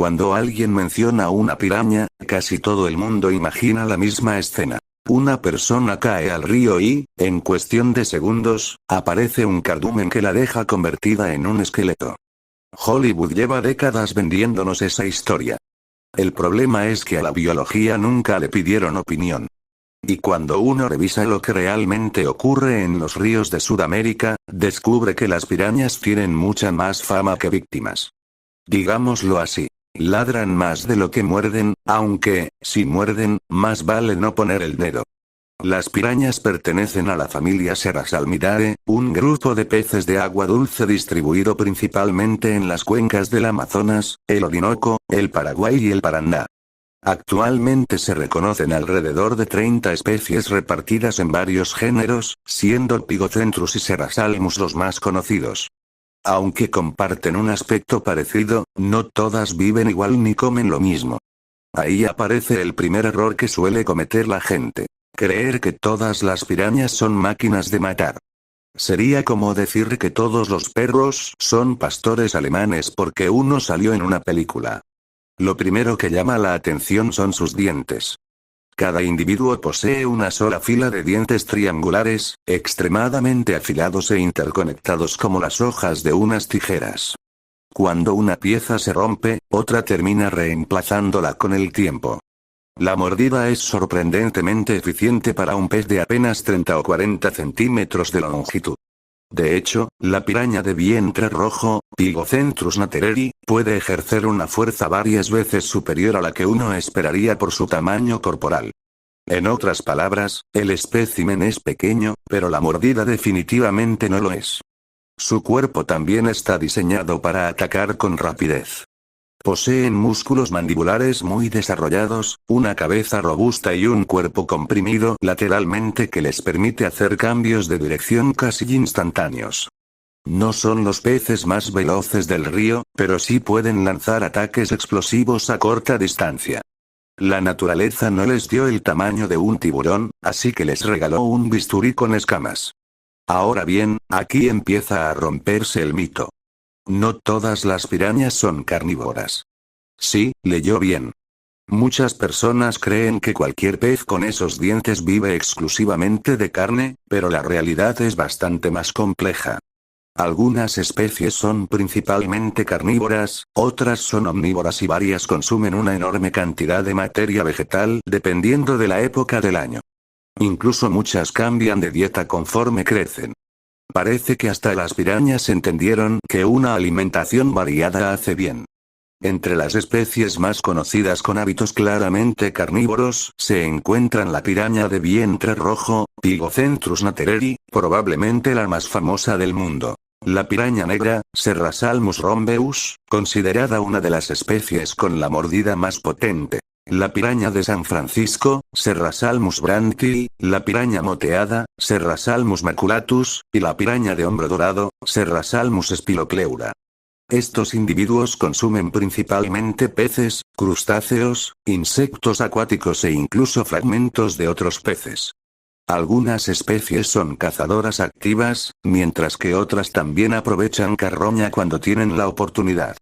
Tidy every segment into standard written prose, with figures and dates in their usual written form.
Cuando alguien menciona una piraña, casi todo el mundo imagina la misma escena. Una persona cae al río y, en cuestión de segundos, aparece un cardumen que la deja convertida en un esqueleto. Hollywood lleva décadas vendiéndonos esa historia. El problema es que a la biología nunca le pidieron opinión. Y cuando uno revisa lo que realmente ocurre en los ríos de Sudamérica, descubre que las pirañas tienen mucha más fama que víctimas. Digámoslo así. Ladran más de lo que muerden, aunque, si muerden, más vale no poner el dedo. Las pirañas pertenecen a la familia Serrasalmidae, un grupo de peces de agua dulce distribuido principalmente en las cuencas del Amazonas, el Orinoco, el Paraguay y el Paraná. Actualmente se reconocen alrededor de 30 especies repartidas en varios géneros, siendo Pygocentrus y Serrasalmus los más conocidos. Aunque comparten un aspecto parecido, no todas viven igual ni comen lo mismo. Ahí aparece el primer error que suele cometer la gente. Creer que todas las pirañas son máquinas de matar. Sería como decir que todos los perros son pastores alemanes porque uno salió en una película. Lo primero que llama la atención son sus dientes. Cada individuo posee una sola fila de dientes triangulares, extremadamente afilados e interconectados como las hojas de unas tijeras. Cuando una pieza se rompe, otra termina reemplazándola con el tiempo. La mordida es sorprendentemente eficiente para un pez de apenas 30 o 40 centímetros de longitud. De hecho, la piraña de vientre rojo, Pygocentrus natereri, puede ejercer una fuerza varias veces superior a la que uno esperaría por su tamaño corporal. En otras palabras, el espécimen es pequeño, pero la mordida definitivamente no lo es. Su cuerpo también está diseñado para atacar con rapidez. Poseen músculos mandibulares muy desarrollados, una cabeza robusta y un cuerpo comprimido lateralmente que les permite hacer cambios de dirección casi instantáneos. No son los peces más veloces del río, pero sí pueden lanzar ataques explosivos a corta distancia. La naturaleza no les dio el tamaño de un tiburón, así que les regaló un bisturí con escamas. Ahora bien, aquí empieza a romperse el mito. No todas las pirañas son carnívoras. Sí, leyó bien. Muchas personas creen que cualquier pez con esos dientes vive exclusivamente de carne, pero la realidad es bastante más compleja. Algunas especies son principalmente carnívoras, otras son omnívoras y varias consumen una enorme cantidad de materia vegetal dependiendo de la época del año. Incluso muchas cambian de dieta conforme crecen. Parece que hasta las pirañas entendieron que una alimentación variada hace bien. Entre las especies más conocidas con hábitos claramente carnívoros, se encuentran la piraña de vientre rojo, Pygocentrus natereri, probablemente la más famosa del mundo. La piraña negra, Serrasalmus rhombeus, considerada una de las especies con la mordida más potente. La piraña de San Francisco, Serrasalmus brandtii, la piraña moteada, Serrasalmus maculatus, y la piraña de hombro dorado, Serrasalmus spilocleura. Estos individuos consumen principalmente peces, crustáceos, insectos acuáticos e incluso fragmentos de otros peces. Algunas especies son cazadoras activas, mientras que otras también aprovechan carroña cuando tienen la oportunidad.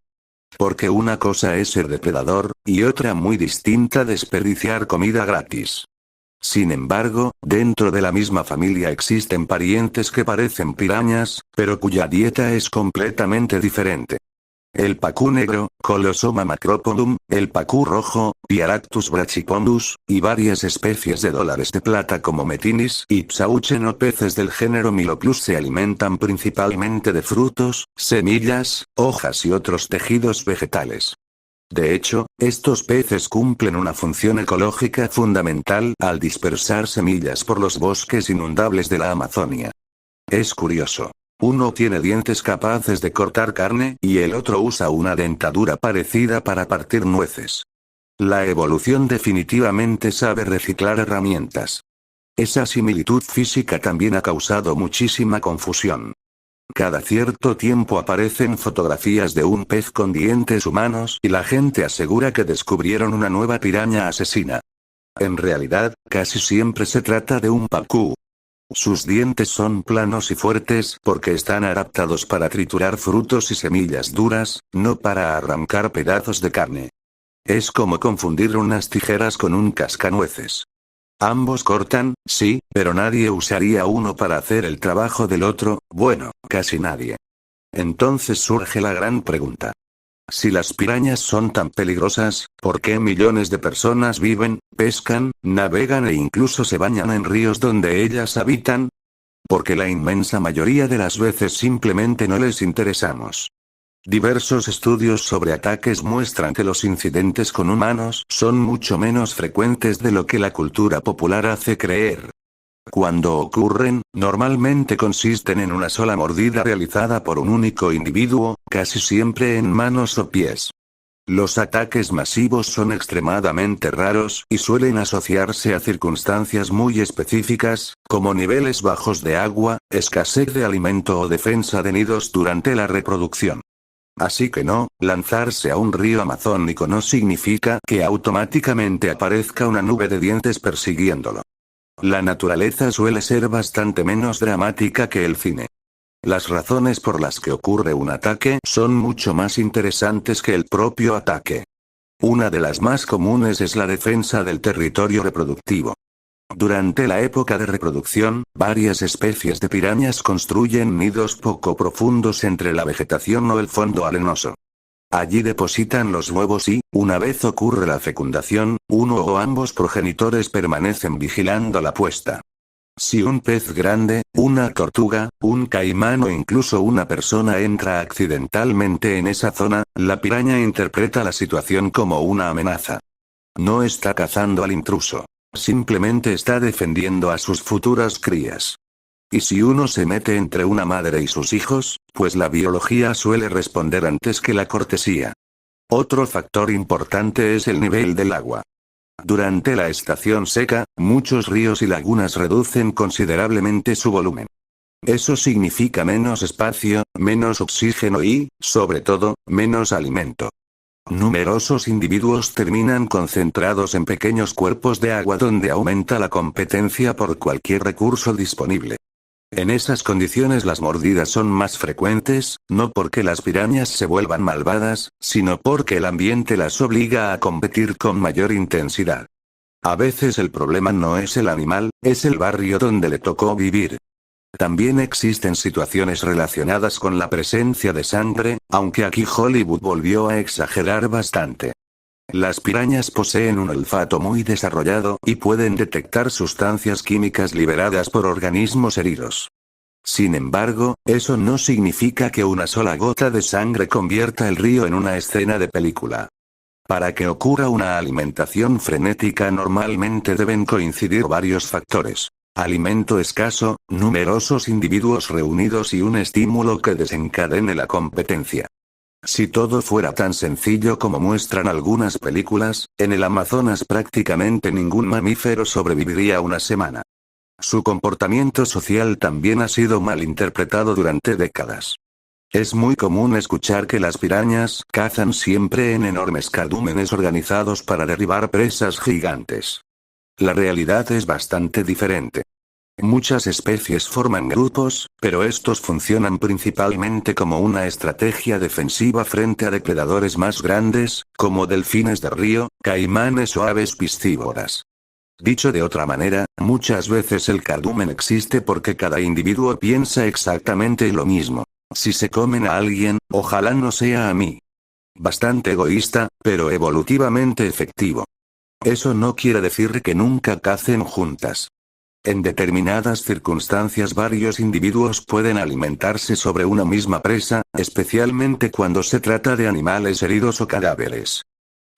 Porque una cosa es ser depredador, y otra muy distinta desperdiciar comida gratis. Sin embargo, dentro de la misma familia existen parientes que parecen pirañas, pero cuya dieta es completamente diferente. El pacú negro, Colosoma macropodum, el pacú rojo, Piaractus brachypondus, y varias especies de dólares de plata como Metinis y Psauchen o peces del género Milopus se alimentan principalmente de frutos, semillas, hojas y otros tejidos vegetales. De hecho, estos peces cumplen una función ecológica fundamental al dispersar semillas por los bosques inundables de la Amazonia. Es curioso. Uno tiene dientes capaces de cortar carne y el otro usa una dentadura parecida para partir nueces. La evolución definitivamente sabe reciclar herramientas. Esa similitud física también ha causado muchísima confusión. Cada cierto tiempo aparecen fotografías de un pez con dientes humanos y la gente asegura que descubrieron una nueva piraña asesina. En realidad, casi siempre se trata de un pacú. Sus dientes son planos y fuertes porque están adaptados para triturar frutos y semillas duras, no para arrancar pedazos de carne. Es como confundir unas tijeras con un cascanueces. Ambos cortan, sí, pero nadie usaría uno para hacer el trabajo del otro, bueno, casi nadie. Entonces surge la gran pregunta. Si las pirañas son tan peligrosas, ¿por qué millones de personas viven, pescan, navegan e incluso se bañan en ríos donde ellas habitan? Porque la inmensa mayoría de las veces simplemente no les interesamos. Diversos estudios sobre ataques muestran que los incidentes con humanos son mucho menos frecuentes de lo que la cultura popular hace creer. Cuando ocurren, normalmente consisten en una sola mordida realizada por un único individuo, casi siempre en manos o pies. Los ataques masivos son extremadamente raros y suelen asociarse a circunstancias muy específicas, como niveles bajos de agua, escasez de alimento o defensa de nidos durante la reproducción. Así que no, lanzarse a un río amazónico no significa que automáticamente aparezca una nube de dientes persiguiéndolo. La naturaleza suele ser bastante menos dramática que el cine. Las razones por las que ocurre un ataque son mucho más interesantes que el propio ataque. Una de las más comunes es la defensa del territorio reproductivo. Durante la época de reproducción, varias especies de pirañas construyen nidos poco profundos entre la vegetación o el fondo arenoso. Allí depositan los huevos y, una vez ocurre la fecundación, uno o ambos progenitores permanecen vigilando la puesta. Si un pez grande, una tortuga, un caimán o incluso una persona entra accidentalmente en esa zona, la piraña interpreta la situación como una amenaza. No está cazando al intruso. Simplemente está defendiendo a sus futuras crías. Y si uno se mete entre una madre y sus hijos, pues la biología suele responder antes que la cortesía. Otro factor importante es el nivel del agua. Durante la estación seca, muchos ríos y lagunas reducen considerablemente su volumen. Eso significa menos espacio, menos oxígeno y, sobre todo, menos alimento. Numerosos individuos terminan concentrados en pequeños cuerpos de agua donde aumenta la competencia por cualquier recurso disponible. En esas condiciones las mordidas son más frecuentes, no porque las pirañas se vuelvan malvadas, sino porque el ambiente las obliga a competir con mayor intensidad. A veces el problema no es el animal, es el barrio donde le tocó vivir. También existen situaciones relacionadas con la presencia de sangre, aunque aquí Hollywood volvió a exagerar bastante. Las pirañas poseen un olfato muy desarrollado y pueden detectar sustancias químicas liberadas por organismos heridos. Sin embargo, eso no significa que una sola gota de sangre convierta el río en una escena de película. Para que ocurra una alimentación frenética normalmente deben coincidir varios factores. Alimento escaso, numerosos individuos reunidos y un estímulo que desencadene la competencia. Si todo fuera tan sencillo como muestran algunas películas, en el Amazonas prácticamente ningún mamífero sobreviviría una semana. Su comportamiento social también ha sido mal interpretado durante décadas. Es muy común escuchar que las pirañas cazan siempre en enormes cardúmenes organizados para derribar presas gigantes. La realidad es bastante diferente. Muchas especies forman grupos, pero estos funcionan principalmente como una estrategia defensiva frente a depredadores más grandes, como delfines de río, caimanes o aves piscívoras. Dicho de otra manera, muchas veces el cardumen existe porque cada individuo piensa exactamente lo mismo. Si se comen a alguien, ojalá no sea a mí. Bastante egoísta, pero evolutivamente efectivo. Eso no quiere decir que nunca cacen juntas. En determinadas circunstancias varios individuos pueden alimentarse sobre una misma presa, especialmente cuando se trata de animales heridos o cadáveres.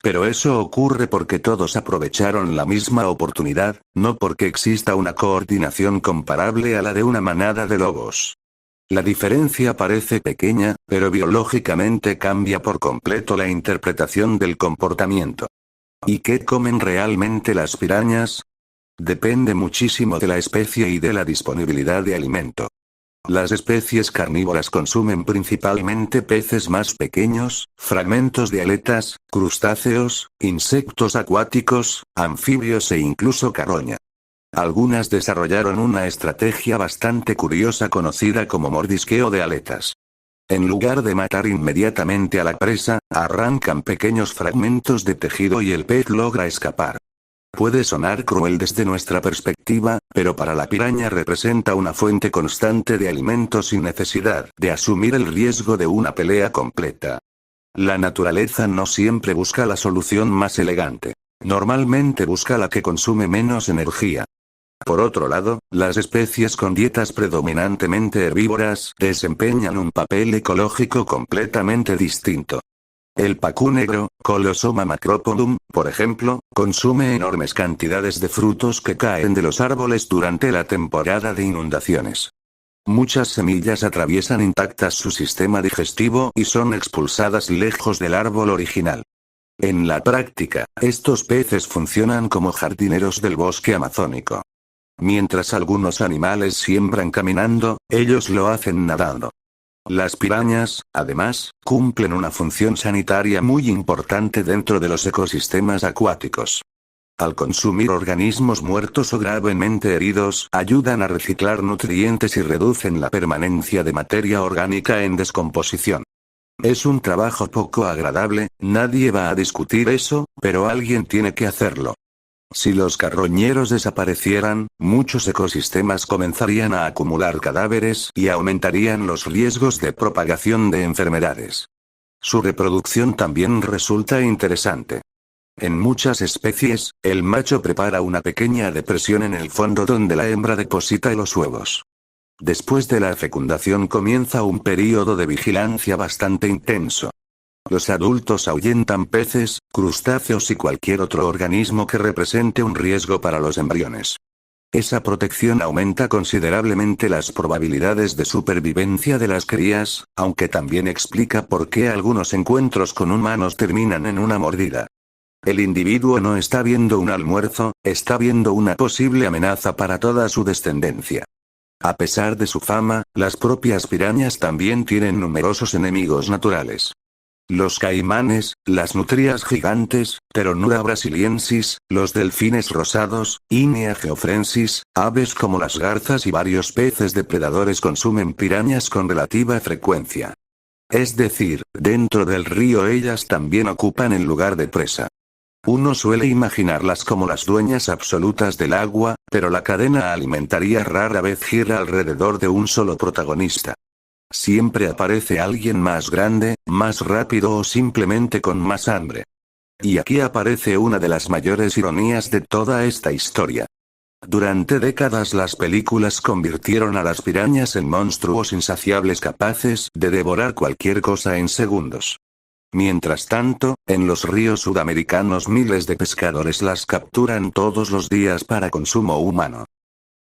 Pero eso ocurre porque todos aprovecharon la misma oportunidad, no porque exista una coordinación comparable a la de una manada de lobos. La diferencia parece pequeña, pero biológicamente cambia por completo la interpretación del comportamiento. ¿Y qué comen realmente las pirañas? Depende muchísimo de la especie y de la disponibilidad de alimento. Las especies carnívoras consumen principalmente peces más pequeños, fragmentos de aletas, crustáceos, insectos acuáticos, anfibios e incluso carroña. Algunas desarrollaron una estrategia bastante curiosa conocida como mordisqueo de aletas. En lugar de matar inmediatamente a la presa, arrancan pequeños fragmentos de tejido y el pez logra escapar. Puede sonar cruel desde nuestra perspectiva, pero para la piraña representa una fuente constante de alimento sin necesidad de asumir el riesgo de una pelea completa. La naturaleza no siempre busca la solución más elegante. Normalmente busca la que consume menos energía. Por otro lado, las especies con dietas predominantemente herbívoras desempeñan un papel ecológico completamente distinto. El pacú negro, Colosoma macropodum, por ejemplo, consume enormes cantidades de frutos que caen de los árboles durante la temporada de inundaciones. Muchas semillas atraviesan intactas su sistema digestivo y son expulsadas lejos del árbol original. En la práctica, estos peces funcionan como jardineros del bosque amazónico. Mientras algunos animales siembran caminando, ellos lo hacen nadando. Las pirañas, además, cumplen una función sanitaria muy importante dentro de los ecosistemas acuáticos. Al consumir organismos muertos o gravemente heridos, ayudan a reciclar nutrientes y reducen la permanencia de materia orgánica en descomposición. Es un trabajo poco agradable, nadie va a discutir eso, pero alguien tiene que hacerlo. Si los carroñeros desaparecieran, muchos ecosistemas comenzarían a acumular cadáveres y aumentarían los riesgos de propagación de enfermedades. Su reproducción también resulta interesante. En muchas especies, el macho prepara una pequeña depresión en el fondo donde la hembra deposita los huevos. Después de la fecundación comienza un período de vigilancia bastante intenso. Los adultos ahuyentan peces, crustáceos y cualquier otro organismo que represente un riesgo para los embriones. Esa protección aumenta considerablemente las probabilidades de supervivencia de las crías, aunque también explica por qué algunos encuentros con humanos terminan en una mordida. El individuo no está viendo un almuerzo, está viendo una posible amenaza para toda su descendencia. A pesar de su fama, las propias pirañas también tienen numerosos enemigos naturales. Los caimanes, las nutrias gigantes, Pteronura brasiliensis, los delfines rosados, Inia geoffrensis, aves como las garzas y varios peces depredadores consumen pirañas con relativa frecuencia. Es decir, dentro del río ellas también ocupan el lugar de presa. Uno suele imaginarlas como las dueñas absolutas del agua, pero la cadena alimentaria rara vez gira alrededor de un solo protagonista. Siempre aparece alguien más grande, más rápido o simplemente con más hambre. Y aquí aparece una de las mayores ironías de toda esta historia. Durante décadas las películas convirtieron a las pirañas en monstruos insaciables capaces de devorar cualquier cosa en segundos. Mientras tanto, en los ríos sudamericanos miles de pescadores las capturan todos los días para consumo humano.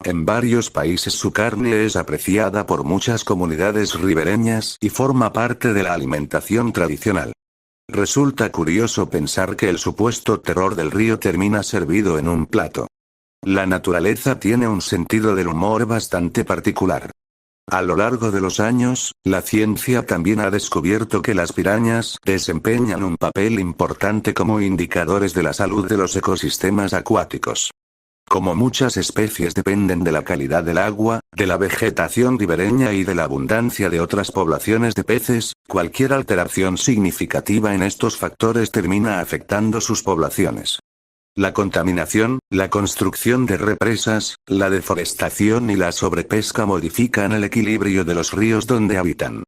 En varios países su carne es apreciada por muchas comunidades ribereñas y forma parte de la alimentación tradicional. Resulta curioso pensar que el supuesto terror del río termina servido en un plato. La naturaleza tiene un sentido del humor bastante particular. A lo largo de los años, la ciencia también ha descubierto que las pirañas desempeñan un papel importante como indicadores de la salud de los ecosistemas acuáticos. Como muchas especies dependen de la calidad del agua, de la vegetación ribereña y de la abundancia de otras poblaciones de peces, cualquier alteración significativa en estos factores termina afectando sus poblaciones. La contaminación, la construcción de represas, la deforestación y la sobrepesca modifican el equilibrio de los ríos donde habitan.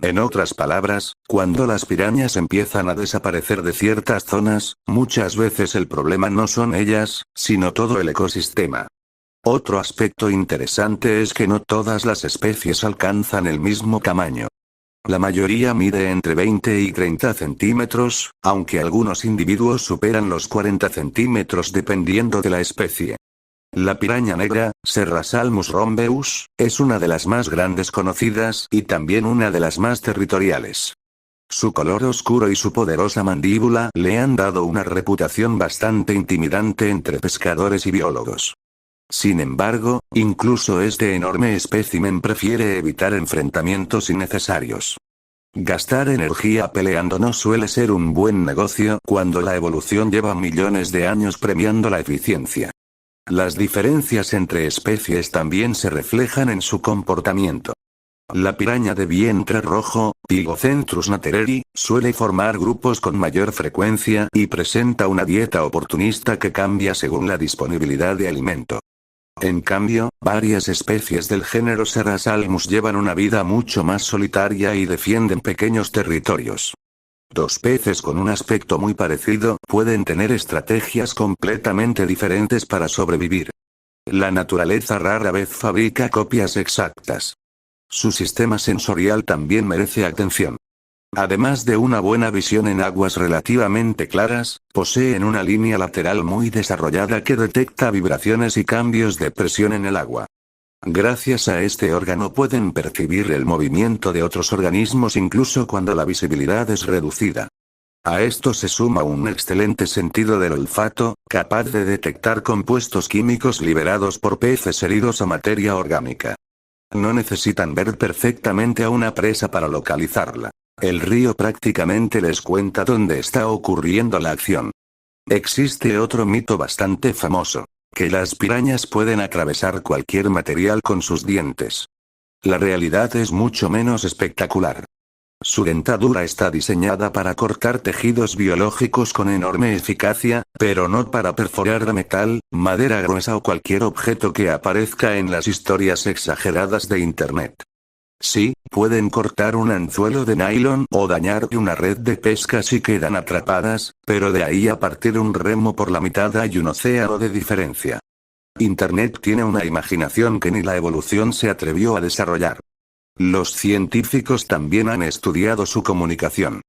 En otras palabras, cuando las pirañas empiezan a desaparecer de ciertas zonas, muchas veces el problema no son ellas, sino todo el ecosistema. Otro aspecto interesante es que no todas las especies alcanzan el mismo tamaño. La mayoría mide entre 20 y 30 centímetros, aunque algunos individuos superan los 40 centímetros dependiendo de la especie. La piraña negra, Serrasalmus rhombeus, es una de las más grandes conocidas y también una de las más territoriales. Su color oscuro y su poderosa mandíbula le han dado una reputación bastante intimidante entre pescadores y biólogos. Sin embargo, incluso este enorme espécimen prefiere evitar enfrentamientos innecesarios. Gastar energía peleando no suele ser un buen negocio cuando la evolución lleva millones de años premiando la eficiencia. Las diferencias entre especies también se reflejan en su comportamiento. La piraña de vientre rojo, Pygocentrus natereri, suele formar grupos con mayor frecuencia y presenta una dieta oportunista que cambia según la disponibilidad de alimento. En cambio, varias especies del género Serrasalmus llevan una vida mucho más solitaria y defienden pequeños territorios. Dos peces con un aspecto muy parecido pueden tener estrategias completamente diferentes para sobrevivir. La naturaleza rara vez fabrica copias exactas. Su sistema sensorial también merece atención. Además de una buena visión en aguas relativamente claras, poseen una línea lateral muy desarrollada que detecta vibraciones y cambios de presión en el agua. Gracias a este órgano pueden percibir el movimiento de otros organismos incluso cuando la visibilidad es reducida. A esto se suma un excelente sentido del olfato, capaz de detectar compuestos químicos liberados por peces heridos o materia orgánica. No necesitan ver perfectamente a una presa para localizarla. El río prácticamente les cuenta dónde está ocurriendo la acción. Existe otro mito bastante famoso, que las pirañas pueden atravesar cualquier material con sus dientes. La realidad es mucho menos espectacular. Su dentadura está diseñada para cortar tejidos biológicos con enorme eficacia, pero no para perforar metal, madera gruesa o cualquier objeto que aparezca en las historias exageradas de Internet. Sí, pueden cortar un anzuelo de nylon o dañar una red de pesca si quedan atrapadas, pero de ahí a partir un remo por la mitad hay un océano de diferencia. Internet tiene una imaginación que ni la evolución se atrevió a desarrollar. Los científicos también han estudiado su comunicación.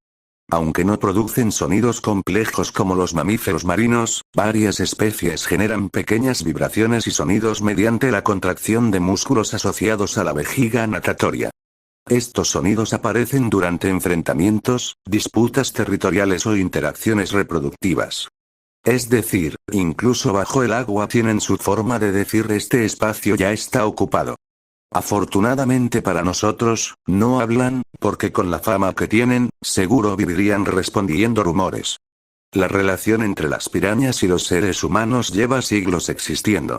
Aunque no producen sonidos complejos como los mamíferos marinos, varias especies generan pequeñas vibraciones y sonidos mediante la contracción de músculos asociados a la vejiga natatoria. Estos sonidos aparecen durante enfrentamientos, disputas territoriales o interacciones reproductivas. Es decir, incluso bajo el agua tienen su forma de decir este espacio ya está ocupado. Afortunadamente para nosotros, no hablan, porque con la fama que tienen, seguro vivirían respondiendo rumores. La relación entre las pirañas y los seres humanos lleva siglos existiendo.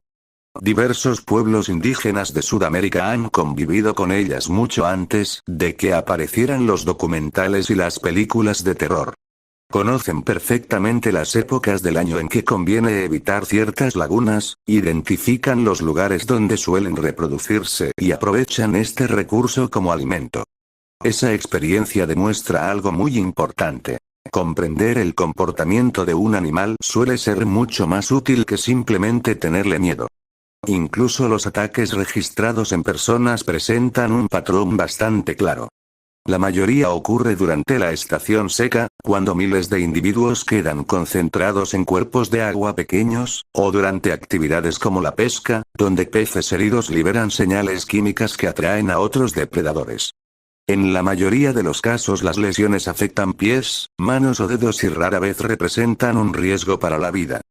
Diversos pueblos indígenas de Sudamérica han convivido con ellas mucho antes de que aparecieran los documentales y las películas de terror. Conocen perfectamente las épocas del año en que conviene evitar ciertas lagunas, identifican los lugares donde suelen reproducirse y aprovechan este recurso como alimento. Esa experiencia demuestra algo muy importante. Comprender el comportamiento de un animal suele ser mucho más útil que simplemente tenerle miedo. Incluso los ataques registrados en personas presentan un patrón bastante claro. La mayoría ocurre durante la estación seca, cuando miles de individuos quedan concentrados en cuerpos de agua pequeños, o durante actividades como la pesca, donde peces heridos liberan señales químicas que atraen a otros depredadores. En la mayoría de los casos las lesiones afectan pies, manos o dedos y rara vez representan un riesgo para la vida.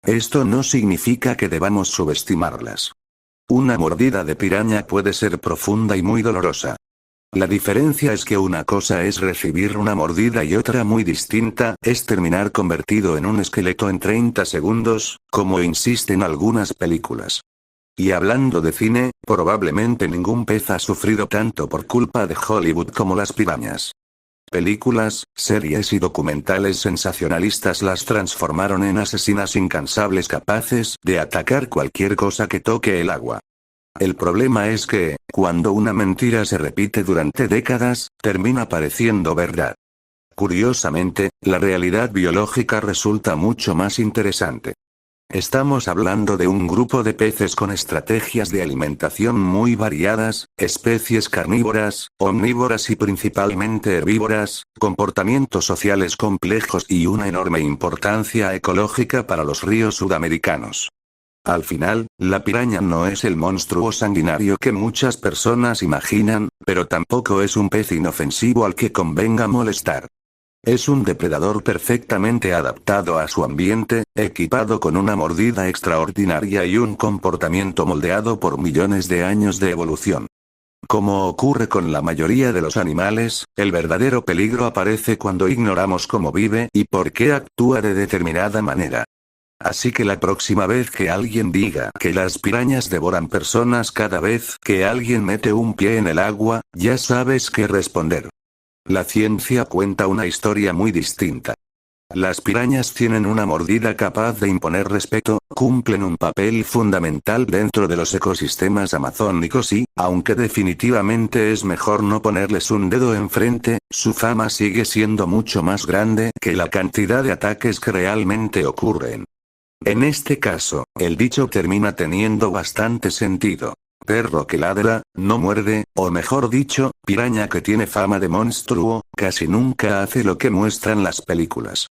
Esto no significa que debamos subestimarlas. Una mordida de piraña puede ser profunda y muy dolorosa. La diferencia es que una cosa es recibir una mordida y otra muy distinta es terminar convertido en un esqueleto en 30 segundos, como insisten algunas películas. Y hablando de cine, probablemente ningún pez ha sufrido tanto por culpa de Hollywood como las pirañas. Películas, series y documentales sensacionalistas las transformaron en asesinas incansables capaces de atacar cualquier cosa que toque el agua. El problema es que, cuando una mentira se repite durante décadas, termina pareciendo verdad. Curiosamente, la realidad biológica resulta mucho más interesante. Estamos hablando de un grupo de peces con estrategias de alimentación muy variadas, especies carnívoras, omnívoras y principalmente herbívoras, comportamientos sociales complejos y una enorme importancia ecológica para los ríos sudamericanos. Al final, la piraña no es el monstruo sanguinario que muchas personas imaginan, pero tampoco es un pez inofensivo al que convenga molestar. Es un depredador perfectamente adaptado a su ambiente, equipado con una mordida extraordinaria y un comportamiento moldeado por millones de años de evolución. Como ocurre con la mayoría de los animales, el verdadero peligro aparece cuando ignoramos cómo vive y por qué actúa de determinada manera. Así que la próxima vez que alguien diga que las pirañas devoran personas cada vez que alguien mete un pie en el agua, ya sabes qué responder. La ciencia cuenta una historia muy distinta. Las pirañas tienen una mordida capaz de imponer respeto, cumplen un papel fundamental dentro de los ecosistemas amazónicos y, aunque definitivamente es mejor no ponerles un dedo enfrente, su fama sigue siendo mucho más grande que la cantidad de ataques que realmente ocurren. En este caso, el dicho termina teniendo bastante sentido. Perro que ladra, no muerde, o mejor dicho, piraña que tiene fama de monstruo, casi nunca hace lo que muestran las películas.